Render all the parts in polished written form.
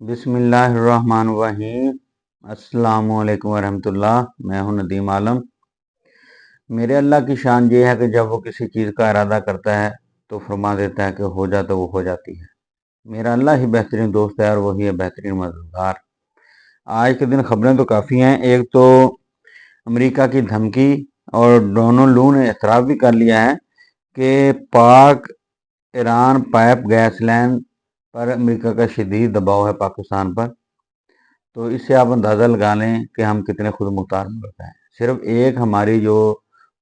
بسم اللہ الرحمن الرحیم۔ السلام علیکم ورحمۃ اللہ۔ میں ہوں ندیم عالم۔ میرے اللہ کی شان یہ ہے کہ جب وہ کسی چیز کا ارادہ کرتا ہے تو فرما دیتا ہے کہ ہو جا تو وہ ہو جاتی ہے۔ میرا اللہ ہی بہترین دوست ہے اور وہی ہے بہترین مددگار۔ آج کے دن خبریں تو کافی ہیں۔ ایک تو امریکہ کی دھمکی، اور ڈونلڈ لو نے اعتراف بھی کر لیا ہے کہ پاک ایران پائپ گیس لائن پر امریکہ کا شدید دباؤ ہے پاکستان پر۔ تو اس سے آپ اندازہ لگا لیں کہ ہم کتنے خود مختار ملک ہیں۔ صرف ایک ہماری جو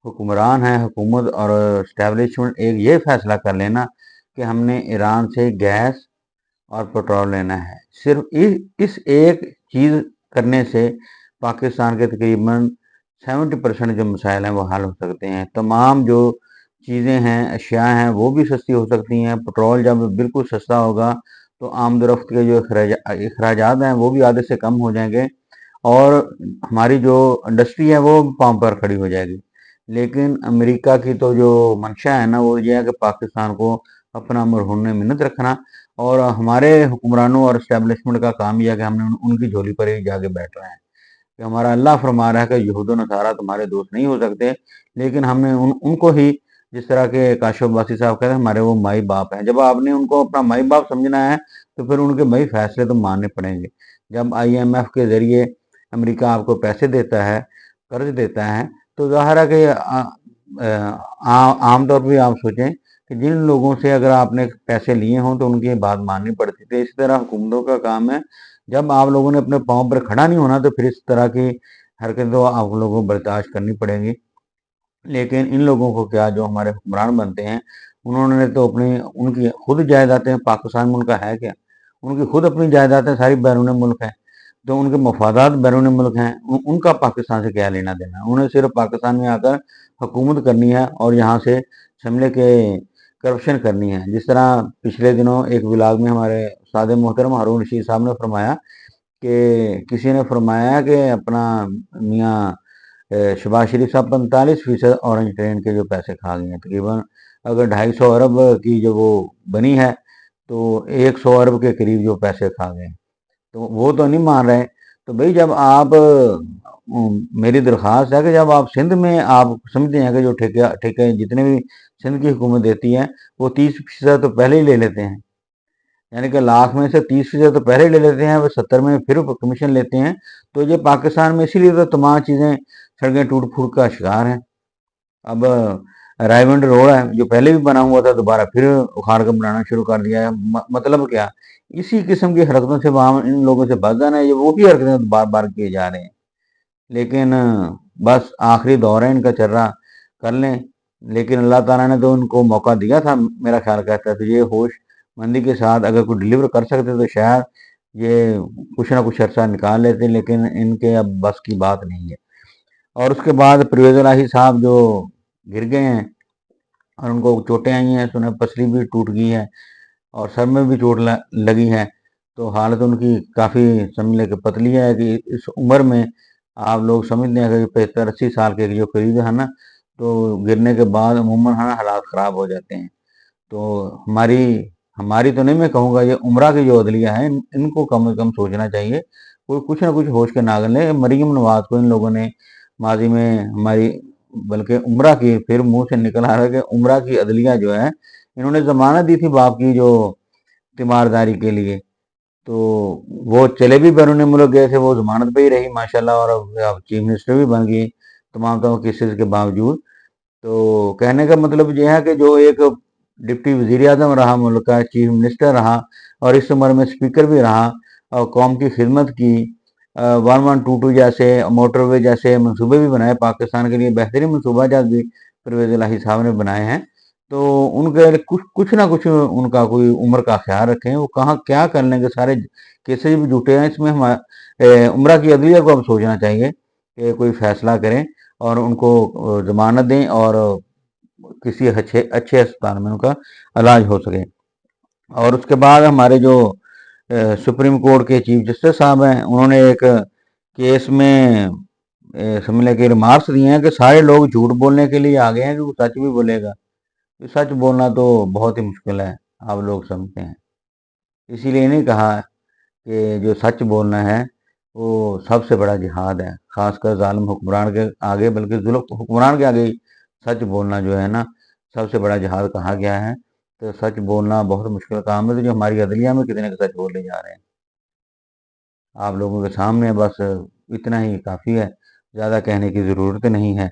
حکمران ہیں، حکومت اور اسٹیبلشمنٹ، ایک یہ فیصلہ کر لینا کہ ہم نے ایران سے گیس اور پٹرول لینا ہے۔ صرف اس ایک چیز کرنے سے پاکستان کے تقریباً 70% جو مسائل ہیں وہ حل ہو سکتے ہیں۔ تمام جو چیزیں ہیں، اشیاء ہیں، وہ بھی سستی ہو سکتی ہیں۔ پٹرول جب بالکل سستا ہوگا تو آمد و رفت کے جو اخراجات ہیں وہ بھی آدھے سے کم ہو جائیں گے، اور ہماری جو انڈسٹری ہے وہ پاؤں پر کھڑی ہو جائے گی۔ لیکن امریکہ کی تو جو منشا ہے نا، وہ یہ ہے کہ پاکستان کو اپنا مرہون منت رکھنا، اور ہمارے حکمرانوں اور اسٹیبلشمنٹ کا کام یہ ہے کہ ہم نے ان کی جھولی پر ہی جا کے بیٹھ رہے ہیں کہ ہمارا اللہ فرما رہا ہے کہ یہود و نصارہ تمہارے دوست نہیں ہو سکتے، لیکن ہم نے ان کو ہی، جس طرح کے کاشف عباسی صاحب کہتے ہیں، ہمارے وہ مائی باپ ہیں۔ جب آپ نے ان کو اپنا مائی باپ سمجھنا ہے تو پھر ان کے بھائی فیصلے تو ماننے پڑیں گے۔ جب IMF کے ذریعے امریکہ آپ کو پیسے دیتا ہے، قرض دیتا ہے، تو ظاہر ہے کہ عام طور پہ آپ سوچیں کہ جن لوگوں سے اگر آپ نے پیسے لیے ہوں تو ان کی بات ماننی پڑتی تھی۔ اسی طرح حکومتوں کا کام ہے، جب آپ لوگوں نے اپنے پاؤں پر کھڑا نہیں ہونا تو پھر اس طرح کی حرکتیں تو آپ لوگوں کو برداشت کرنی پڑیں گی۔ لیکن ان لوگوں کو کیا، جو ہمارے حکمران بنتے ہیں، انہوں نے تو ان کی خود جائیدادیں، پاکستان ملک کا ہے کیا، ان کی خود اپنی جائیدادیں ساری بیرون ملک ہیں، تو ان کے مفادات بیرون ملک ہیں، ان کا پاکستان سے کیا لینا دینا ہے؟ انہیں صرف پاکستان میں آ کر حکومت کرنی ہے اور یہاں سے سمجھے کہ کرپشن کرنی ہے۔ جس طرح پچھلے دنوں ایک ولاگ میں ہمارے استاد محترم ہارون رشید صاحب نے فرمایا کہ کسی نے فرمایا کہ اپنا میاں شہباز شریف صاحب 45% اورنج ٹرین کے جو پیسے کھا گئے ہیں۔ تقریباً اگر 250 ارب کی جو وہ بنی ہے تو 100 ارب کے قریب جو پیسے کھا گئے، تو وہ تو نہیں مان رہے۔ تو بھئی جب آپ، میری درخواست ہے کہ جب آپ سندھ میں آپ سمجھتے ہیں کہ جو ٹھیکے جتنے بھی سندھ کی حکومت دیتی ہے وہ 30% تو پہلے ہی لے لیتے ہیں، یعنی کہ لاکھ میں سے 30% تو پہلے ہی لے لیتے ہیں، وہ 70 میں پھر کمیشن لیتے ہیں۔ تو یہ پاکستان میں اسی لیے تو تمام چیزیں، سڑکیں ٹوٹ پھوٹ کا شکار ہیں۔ اب رائیونڈ روڈ ہے جو پہلے بھی بنا ہوا تھا، دوبارہ پھر اکھاڑ کر بنانا شروع کر دیا ہے۔ مطلب کیا؟ اسی قسم کی حرکتوں سے ان لوگوں سے بچ جانا ہے۔ یہ وہی حرکتیں بار بار کیے جا رہے ہیں، لیکن بس آخری دور ہے ان کا، چل رہا کر لیں۔ لیکن اللہ تعالیٰ نے تو ان کو موقع دیا تھا، میرا خیال کہتا ہے، تو یہ ہوش مندی کے ساتھ اگر کوئی ڈیلیور کر سکتے تو شاید یہ کچھ نہ کچھ عرصہ نکال لیتے، لیکن ان کے اب بس کی بات نہیں ہے۔ اور اس کے بعد پرویز الہی صاحب جو گر گئے ہیں اور ان کو چوٹیں آئی ہیں، سنیں پسلی بھی ٹوٹ گئی ہے اور سر میں بھی چوٹ لگی ہے، تو حالت ان کی کافی سمجھ لے کہ پتلی ہے کہ اس عمر میں آپ لوگ سمجھتے ہیں کہ 75-80 سال کے جو قریب ہے نا، تو گرنے کے بعد عموماً حالات خراب ہو جاتے ہیں۔ تو ہماری تو نہیں، میں کہوں گا یہ عمرہ کی جو عدلیہ ہے، ان کو کم از کم سوچنا چاہیے، کوئی کچھ نہ کچھ ہوش کے ناگن لے۔ مریم نواز کو ان لوگوں نے ماضی میں ہماری، بلکہ عمرہ کی، پھر منہ سے نکل آ رہا ہے کہ عمرہ کی عدلیہ جو ہے، انہوں نے ضمانت دی تھی باپ کی جو تیمارداری کے لیے، تو وہ چلے بھی بیرون ملک گئے تھے، وہ ضمانت پہ ہی رہی ماشاءاللہ، اور اب چیف منسٹر بھی بن گئی تمام کیسز کے باوجود۔ تو کہنے کا مطلب یہ ہے کہ جو ایک ڈپٹی وزیر اعظم رہا، ملک کا چیف منسٹر رہا، اور اس عمر میں اسپیکر بھی رہا، اور قوم کی خدمت کی، 1122 جیسے موٹر وے جیسے منصوبے بھی بنائے پاکستان کے لیے، بہترین منصوبہ جات بھی پرویز الہی صاحب نے بنائے ہیں۔ تو ان کے کچھ نہ کچھ ان کا کوئی عمر کا خیال رکھیں، وہ کہاں کیا کر لیں گے، سارے کیسز بھی جھوٹے ہیں۔ اس میں عمرہ کی عدلیہ کو اب سوچنا چاہیے کہ کوئی فیصلہ کریں اور ان کو ضمانت دیں اور کسی اچھے ہسپتال میں ان کا علاج ہو سکے۔ اور اس کے بعد ہمارے جو سپریم کورٹ کے چیف جسٹس صاحب ہیں، انہوں نے ایک کیس میں سمجھ لیں کہ ریمارکس دیے ہیں کہ سارے لوگ جھوٹ بولنے کے لیے آ گئے ہیں کہ وہ سچ بھی بولے گا۔ سچ بولنا تو بہت ہی مشکل ہے، آپ لوگ سمجھتے ہیں، اسی لیے نہیں کہا کہ جو سچ بولنا ہے وہ سب سے بڑا جہاد ہے، خاص کر ظالم حکمران کے آگے، بلکہ ظلم حکمران کے آگے ہی سچ بولنا جو ہے نا سب سے بڑا جہاد کہا گیا ہے۔ تو سچ بولنا بہت مشکل کام ہے، تو جو ہماری عدلیہ میں کتنے سچ بولے جا رہے ہیں آپ لوگوں کے سامنے، بس اتنا ہی کافی ہے، زیادہ کہنے کی ضرورت نہیں ہے۔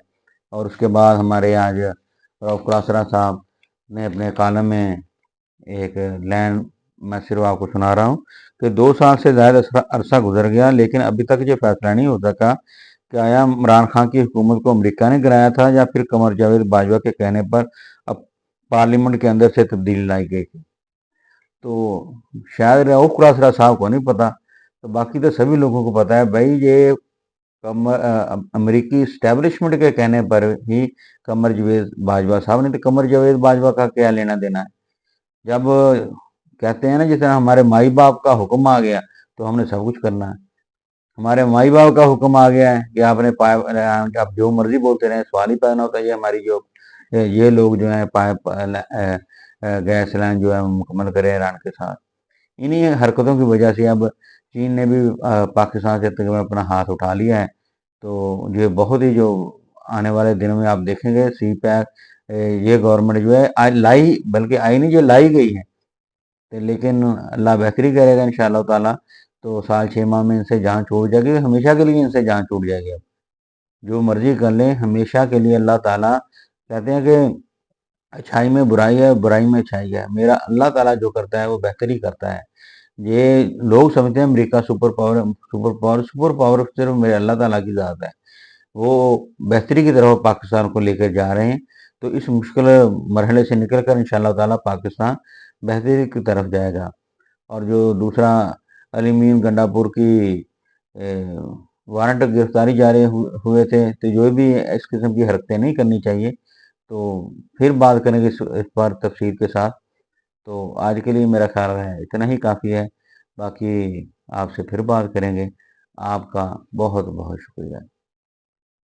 اور اس کے بعد ہمارے آج رؤف قلاسرہ صاحب نے اپنے کالم میں ایک لائن میں صرف آپ کو سنا رہا ہوں کہ 2 سال سے زائد عرصہ گزر گیا لیکن ابھی تک یہ فیصلہ نہیں ہو سکا کہ آیا عمران خان کی حکومت کو امریکہ نے گرایا تھا یا پھر قمر جاوید باجوہ کے کہنے پر اب پارلیمنٹ کے اندر سے تبدیلی لائی گئی تھی۔ تو شاید رؤف قلاسرہ صاحب کو نہیں پتا، تو باقی تو سبھی لوگوں کو پتا ہے بھائی، یہ امریکی اسٹیبلشمنٹ کے کہنے پر ہی قمر جاوید باجوہ صاحب نے، تو قمر جاوید باجوہ کا کیا لینا دینا ہے؟ جب کہتے ہیں نا جس طرح ہمارے مائی باپ کا حکم آ گیا تو ہم نے سب کچھ کرنا ہے۔ ہمارے مائی باپ کا حکم آ گیا ہے کہ آپ نے آپ جو مرضی بولتے رہیں، سوال ہی پیدا نہ ہوتا ہے۔ یہ ہماری جو یہ لوگ جو ہیں گیس لائن جو ہے مکمل کرے ایران کے ساتھ، انہی حرکتوں کی وجہ سے اب چین نے بھی پاکستان سے تقریباً اپنا ہاتھ اٹھا لیا ہے۔ تو یہ بہت ہی جو آنے والے دنوں میں آپ دیکھیں گے سی پیک یہ گورنمنٹ جو ہے لائی، بلکہ آئی نہیں، جو لائی گئی ہے، لیکن اللہ بہتری کرے گا انشاءاللہ تعالیٰ۔ تو سال 6 ماہ میں ان سے جان چھوٹ جائے گی، ہمیشہ کے لیے ان سے جان چھوٹ جائے گی۔ اب جو مرضی کر لیں، ہمیشہ کے لیے اللہ تعالیٰ کہتے ہیں کہ اچھائی میں برائی ہے، برائی میں اچھائی ہے، میرا اللہ تعالیٰ جو کرتا ہے وہ بہتری کرتا ہے۔ یہ لوگ سمجھتے ہیں امریکہ سپر پاور صرف میرے اللہ تعالیٰ کی ذات ہے، وہ بہتری کی طرف پاکستان کو لے کر جا رہے ہیں۔ تو اس مشکل مرحلے سے نکل کر انشاءاللہ تعالیٰ پاکستان بہتری کی طرف جائے گا۔ اور جو دوسرا علی مین گنڈا پور کی وارنٹ گرفتاری جاری ہوئے تھے، تو جو بھی اس قسم کی حرکتیں نہیں کرنی چاہیے۔ تو پھر بات کریں گے اس بار تفصیل کے ساتھ۔ تو آج کے لیے میرا خیال ہے اتنا ہی کافی ہے، باقی آپ سے پھر بات کریں گے۔ آپ کا بہت بہت شکریہ۔